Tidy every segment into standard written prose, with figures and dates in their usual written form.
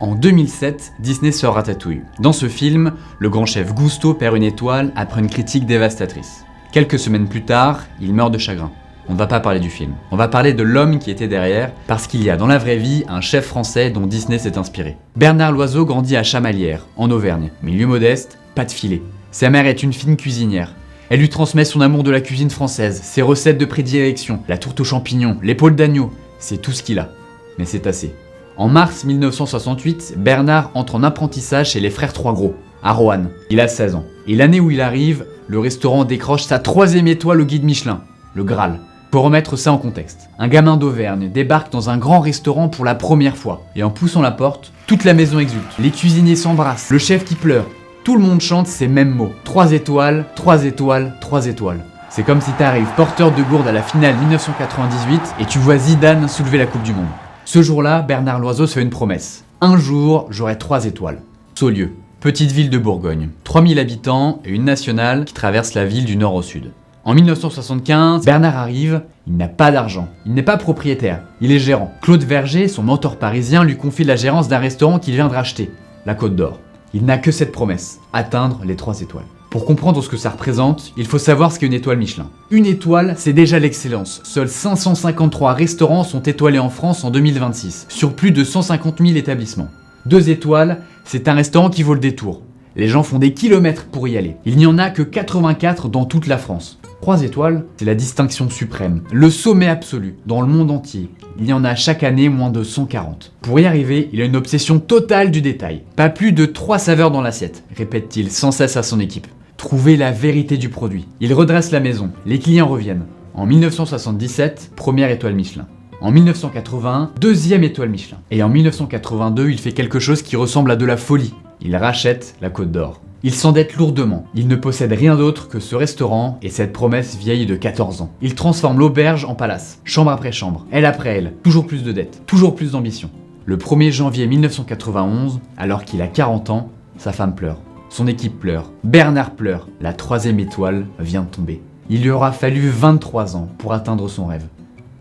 En 2007, Disney sort Ratatouille. Dans ce film, le grand chef Gusteau perd une étoile après une critique dévastatrice. Quelques semaines plus tard, il meurt de chagrin. On ne va pas parler du film. On va parler de l'homme qui était derrière, parce qu'il y a dans la vraie vie un chef français dont Disney s'est inspiré. Bernard Loiseau grandit à Chamalières, en Auvergne. Milieu modeste, pas de filet. Sa mère est une fine cuisinière. Elle lui transmet son amour de la cuisine française, ses recettes de prédilection, la tourte aux champignons, l'épaule d'agneau. C'est tout ce qu'il a. Mais c'est assez. En mars 1968, Bernard entre en apprentissage chez les frères Trois Gros, à Roanne. Il a 16 ans. Et l'année où il arrive, le restaurant décroche sa 3e étoile au guide Michelin, le Graal. Pour remettre ça en contexte, un gamin d'Auvergne débarque dans un grand restaurant pour la première fois. Et en poussant la porte, toute la maison exulte. Les cuisiniers s'embrassent, le chef qui pleure. Tout le monde chante ces mêmes mots. 3 étoiles, 3 étoiles, 3 étoiles. C'est comme si t'arrives porteur de gourde à la finale 1998 et tu vois Zidane soulever la Coupe du Monde. Ce jour-là, Bernard Loiseau se fait une promesse. Un jour, j'aurai 3 étoiles. Saulieu, petite ville de Bourgogne. 3000 habitants et une nationale qui traverse la ville du nord au sud. En 1975, Bernard arrive, il n'a pas d'argent, il n'est pas propriétaire, il est gérant. Claude Verger, son mentor parisien, lui confie la gérance d'un restaurant qu'il vient de racheter, la Côte d'Or. Il n'a que cette promesse, atteindre les 3 étoiles. Pour comprendre ce que ça représente, il faut savoir ce qu'est une étoile Michelin. Une étoile, c'est déjà l'excellence. Seuls 553 restaurants sont étoilés en France en 2026, sur plus de 150 000 établissements. 2 étoiles, c'est un restaurant qui vaut le détour. Les gens font des kilomètres pour y aller. Il n'y en a que 84 dans toute la France. 3 étoiles, c'est la distinction suprême, le sommet absolu, dans le monde entier. Il y en a chaque année moins de 140. Pour y arriver, il a une obsession totale du détail. Pas plus de 3 saveurs dans l'assiette, répète-t-il sans cesse à son équipe. Trouver la vérité du produit. Il redresse la maison, les clients reviennent. En 1977, première étoile Michelin. En 1980, 2e étoile Michelin. Et en 1982, il fait quelque chose qui ressemble à de la folie. Il rachète la Côte d'Or. Il s'endette lourdement. Il ne possède rien d'autre que ce restaurant et cette promesse vieille de 14 ans. Il transforme l'auberge en palace, chambre après chambre, elle après elle, toujours plus de dettes, toujours plus d'ambition. Le 1er janvier 1991, alors qu'il a 40 ans, sa femme pleure. Son équipe pleure, Bernard pleure, la 3e étoile vient de tomber. Il lui aura fallu 23 ans pour atteindre son rêve.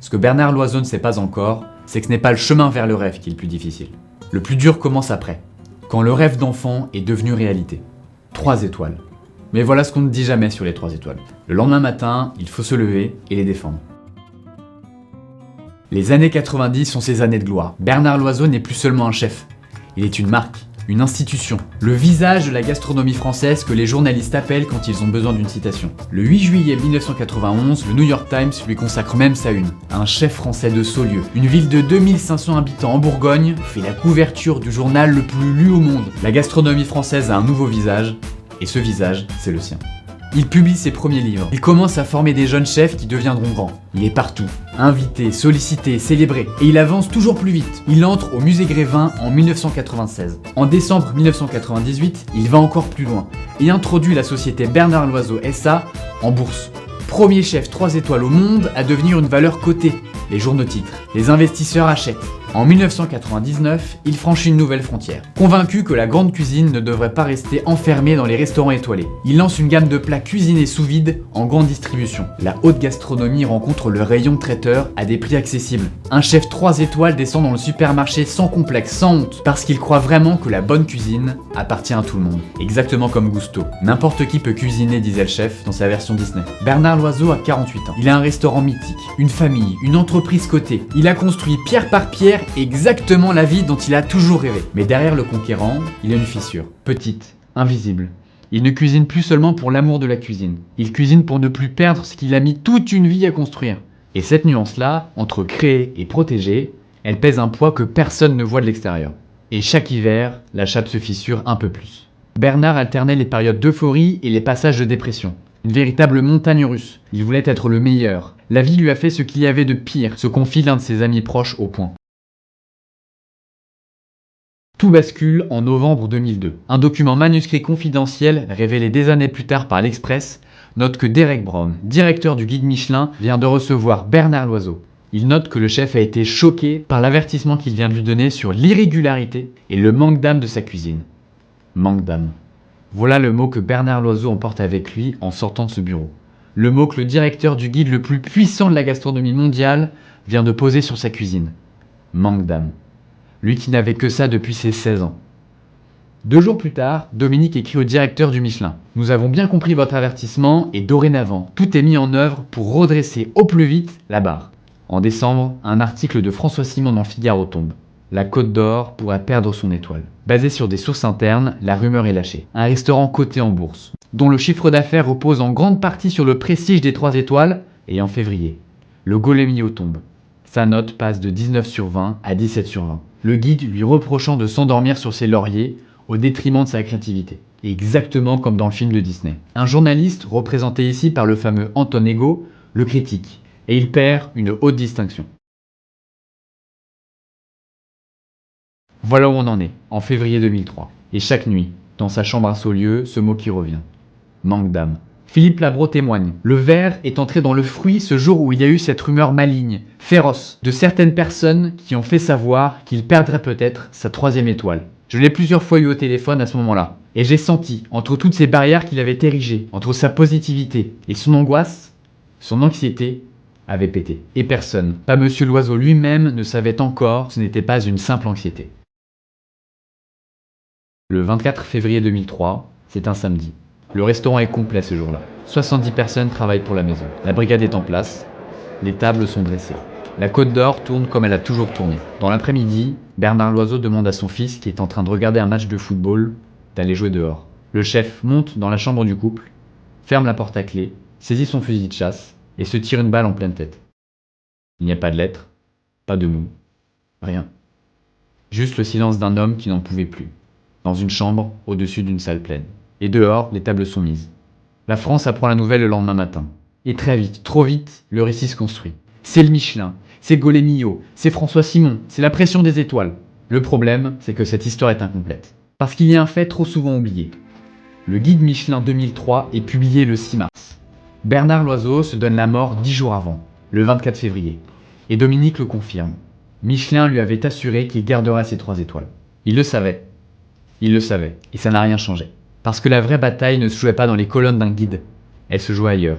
Ce que Bernard Loiseau ne sait pas encore, c'est que ce n'est pas le chemin vers le rêve qui est le plus difficile. Le plus dur commence après, quand le rêve d'enfant est devenu réalité. 3 étoiles. Mais voilà ce qu'on ne dit jamais sur les 3 étoiles. Le lendemain matin, il faut se lever et les défendre. Les années 90 sont ses années de gloire. Bernard Loiseau n'est plus seulement un chef, il est une marque. Une institution, le visage de la gastronomie française que les journalistes appellent quand ils ont besoin d'une citation. Le 8 juillet 1991, le New York Times lui consacre même sa une. Un chef français de Saulieu, une ville de 2500 habitants en Bourgogne, fait la couverture du journal le plus lu au monde. La gastronomie française a un nouveau visage, et ce visage, c'est le sien. Il publie ses premiers livres. Il commence à former des jeunes chefs qui deviendront grands. Il est partout, invité, sollicité, célébré. Et il avance toujours plus vite. Il entre au musée Grévin en 1996. En décembre 1998, il va encore plus loin et introduit la société Bernard Loiseau SA en bourse. Premier chef 3 étoiles au monde à devenir une valeur cotée. Les journaux titrent, les investisseurs achètent. En 1999, il franchit une nouvelle frontière. Convaincu que la grande cuisine ne devrait pas rester enfermée dans les restaurants étoilés, il lance une gamme de plats cuisinés sous vide en grande distribution. La haute gastronomie rencontre le rayon traiteur à des prix accessibles. Un chef 3 étoiles descend dans le supermarché sans complexe, sans honte, parce qu'il croit vraiment que la bonne cuisine appartient à tout le monde. Exactement comme Gusteau. N'importe qui peut cuisiner, disait le chef dans sa version Disney. Bernard Loiseau a 48 ans. Il a un restaurant mythique, une famille, une entreprise cotée. Il a construit pierre par pierre exactement la vie dont il a toujours rêvé. Mais derrière le conquérant, il y a une fissure. Petite, invisible. Il ne cuisine plus seulement pour l'amour de la cuisine. Il cuisine pour ne plus perdre ce qu'il a mis toute une vie à construire. Et cette nuance-là, entre créer et protéger, elle pèse un poids que personne ne voit de l'extérieur. Et chaque hiver, la chape se fissure un peu plus. Bernard alternait les périodes d'euphorie et les passages de dépression. Une véritable montagne russe. Il voulait être le meilleur. La vie lui a fait ce qu'il y avait de pire, se confie l'un de ses amis proches au Point. Tout bascule en novembre 2002. Un document manuscrit confidentiel, révélé des années plus tard par l'Express, note que Derek Brown, directeur du guide Michelin, vient de recevoir Bernard Loiseau. Il note que le chef a été choqué par l'avertissement qu'il vient de lui donner sur l'irrégularité et le manque d'âme de sa cuisine. Manque d'âme. Voilà le mot que Bernard Loiseau emporte avec lui en sortant de ce bureau. Le mot que le directeur du guide le plus puissant de la gastronomie mondiale vient de poser sur sa cuisine. Manque d'âme. lui qui n'avait que ça depuis ses 16 ans. 2 jours plus tard, Dominique écrit au directeur du Michelin. « Nous avons bien compris votre avertissement et dorénavant, tout est mis en œuvre pour redresser au plus vite la barre. » En décembre, un article de François Simon dans Figaro tombe. La Côte d'Or pourrait perdre son étoile. Basé sur des sources internes, la rumeur est lâchée. Un restaurant coté en bourse, dont le chiffre d'affaires repose en grande partie sur le prestige des 3 étoiles, et en février, le Golemio tombe. Sa note passe de 19 sur 20 à 17 sur 20. Le guide lui reprochant de s'endormir sur ses lauriers au détriment de sa créativité. Exactement comme dans le film de Disney. Un journaliste, représenté ici par le fameux Anton Ego, le critique, et il perd une haute distinction. Voilà où on en est, en février 2003. Et chaque nuit, dans sa chambre à Saulieu, ce mot qui revient. Manque d'âme. Philippe Labro témoigne. Le ver est entré dans le fruit ce jour où il y a eu cette rumeur maligne, féroce, de certaines personnes qui ont fait savoir qu'il perdrait peut-être sa 3e étoile. Je l'ai plusieurs fois eu au téléphone à ce moment-là. Et j'ai senti, entre toutes ces barrières qu'il avait érigées, entre sa positivité et son angoisse, son anxiété avait pété. Et personne, pas Monsieur Loiseau lui-même, ne savait encore que ce n'était pas une simple anxiété. Le 24 février 2003, c'est un samedi. Le restaurant est complet ce jour-là. 70 personnes travaillent pour la maison. La brigade est en place. Les tables sont dressées. La Côte d'Or tourne comme elle a toujours tourné. Dans l'après-midi, Bernard Loiseau demande à son fils, qui est en train de regarder un match de football, d'aller jouer dehors. Le chef monte dans la chambre du couple, ferme la porte à clé, saisit son fusil de chasse et se tire une balle en pleine tête. Il n'y a pas de lettres, pas de mots, rien. Juste le silence d'un homme qui n'en pouvait plus, dans une chambre au-dessus d'une salle pleine. Et dehors, les tables sont mises. La France apprend la nouvelle le lendemain matin. Et très vite, trop vite, le récit se construit. C'est le Michelin, c'est Golemio, c'est François Simon, c'est la pression des étoiles. Le problème, c'est que cette histoire est incomplète. Parce qu'il y a un fait trop souvent oublié. Le guide Michelin 2003 est publié le 6 mars. Bernard Loiseau se donne la mort 10 jours avant, le 24 février. Et Dominique le confirme. Michelin lui avait assuré qu'il garderait ses 3 étoiles. Il le savait. Il le savait. Et ça n'a rien changé. Parce que la vraie bataille ne se jouait pas dans les colonnes d'un guide. Elle se jouait ailleurs.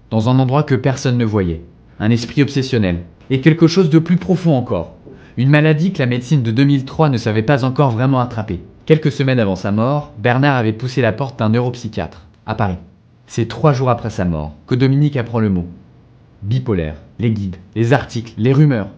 Dans un endroit que personne ne voyait. Un esprit obsessionnel. Et quelque chose de plus profond encore. Une maladie que la médecine de 2003 ne savait pas encore vraiment attraper. Quelques semaines avant sa mort, Bernard avait poussé la porte d'un neuropsychiatre, à Paris. C'est 3 jours après sa mort que Dominique apprend le mot. Bipolaire, les guides, les articles, les rumeurs.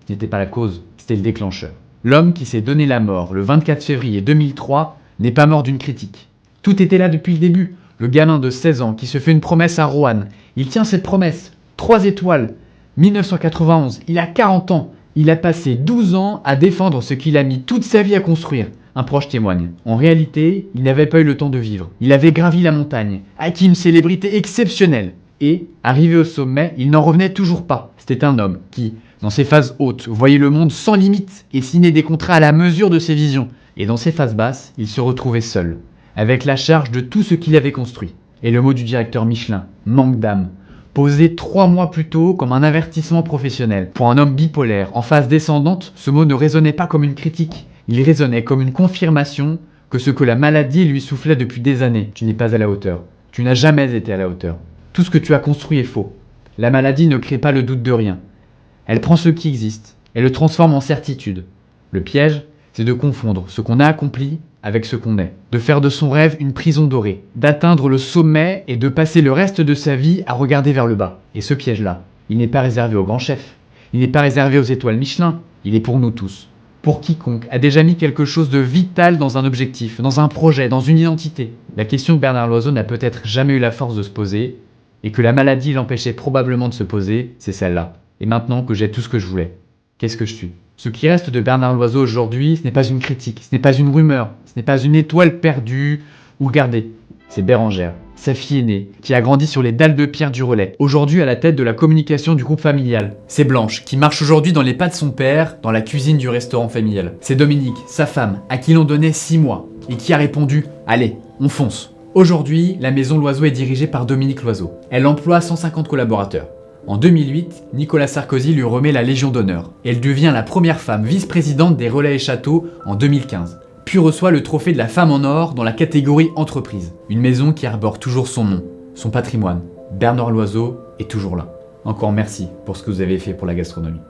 Ce n'était pas la cause, c'était le déclencheur. L'homme qui s'est donné la mort le 24 février 2003 n'est pas mort d'une critique. Tout était là depuis le début. Le gamin de 16 ans qui se fait une promesse à Roanne. Il tient cette promesse. 3 étoiles. 1991, il a 40 ans. Il a passé 12 ans à défendre ce qu'il a mis toute sa vie à construire. Un proche témoigne. En réalité, il n'avait pas eu le temps de vivre. Il avait gravi la montagne, acquis une célébrité exceptionnelle. Et, arrivé au sommet, il n'en revenait toujours pas. C'était un homme qui, dans ses phases hautes, voyait le monde sans limite et signait des contrats à la mesure de ses visions. Et dans ses phases basses, il se retrouvait seul, avec la charge de tout ce qu'il avait construit. Et le mot du directeur Michelin, manque d'âme, posé 3 mois plus tôt comme un avertissement professionnel. Pour un homme bipolaire, en phase descendante, ce mot ne résonnait pas comme une critique. Il résonnait comme une confirmation que ce que la maladie lui soufflait depuis des années. Tu n'es pas à la hauteur. Tu n'as jamais été à la hauteur. Tout ce que tu as construit est faux. La maladie ne crée pas le doute de rien. Elle prend ce qui existe et le transforme en certitude. Le piège, c'est de confondre ce qu'on a accompli avec ce qu'on est. De faire de son rêve une prison dorée. D'atteindre le sommet et de passer le reste de sa vie à regarder vers le bas. Et ce piège-là, il n'est pas réservé aux grands chefs. Il n'est pas réservé aux étoiles Michelin. Il est pour nous tous. Pour quiconque a déjà mis quelque chose de vital dans un objectif, dans un projet, dans une identité. La question que Bernard Loiseau n'a peut-être jamais eu la force de se poser, et que la maladie l'empêchait probablement de se poser, c'est celle-là. Et maintenant que j'ai tout ce que je voulais, qu'est-ce que je suis ? Ce qui reste de Bernard Loiseau aujourd'hui, ce n'est pas une critique, ce n'est pas une rumeur, ce n'est pas une étoile perdue ou gardée. C'est Bérengère, sa fille aînée, qui a grandi sur les dalles de pierre du Relais, aujourd'hui à la tête de la communication du groupe familial. C'est Blanche, qui marche aujourd'hui dans les pas de son père, dans la cuisine du restaurant familial. C'est Dominique, sa femme, à qui l'on donnait 6 mois, et qui a répondu « Allez, on fonce ». Aujourd'hui, la maison Loiseau est dirigée par Dominique Loiseau. Elle emploie 150 collaborateurs. En 2008, Nicolas Sarkozy lui remet la Légion d'honneur. Elle devient la première femme vice-présidente des Relais et Châteaux en 2015. Puis reçoit le trophée de la femme en or dans la catégorie entreprise. Une maison qui arbore toujours son nom, son patrimoine. Bernard Loiseau est toujours là. Encore merci pour ce que vous avez fait pour la gastronomie.